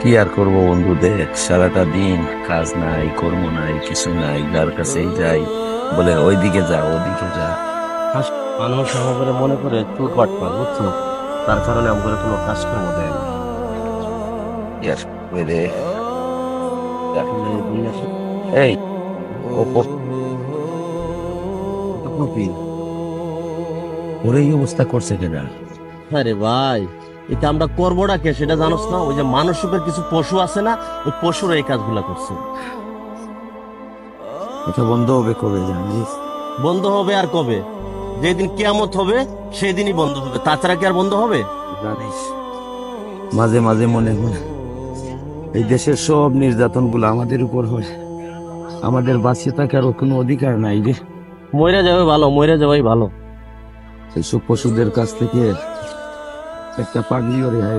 কি আর করব বন্ধু, দেখ সারাটা দিন কাজ নাই, কর্ম নাই, কিছু নাই, যার কাছেই যাই বলে ওইদিকে যা ওদিকে যা। মানুষ আমাদের মনে করে চোর বাটপার, বুঝছো? তার কারণে আমাদের কোনো কাজকর্ম দেয় না। ইয়ার রে, আসলে এই দুনিয়াতে এই ও প্রকৃতি। ওর এই অবস্থা করছে কেনা? আরে ভাই, এটা আমরা করবোটা কে সেটা জানোস না? ওই যে মানুষ রূপের কিছু পশু আছে না, ওই পশুরা এই কাজগুলা করছে। এটা বন্ধ হবে কবে জানিস? বন্ধ হবে আর কবে? যেদিন কিয়ামত হবে সেই দিনই বন্ধ হবে, তাছাড়া কি আর বন্ধ হবে? জানিস, মাঝে মাঝে মনে হয় এই দেশের সব নির্যাতন গুলো আমাদের উপর হয়, আমাদের বাঁচিয়ে থাকার কোনো অধিকার নাই রে। মইরা যাবে ভালো, মইরা যাওয়াই ভালো। এইসব পশুদের কাছ থেকে একটা পাগলিও রেহাই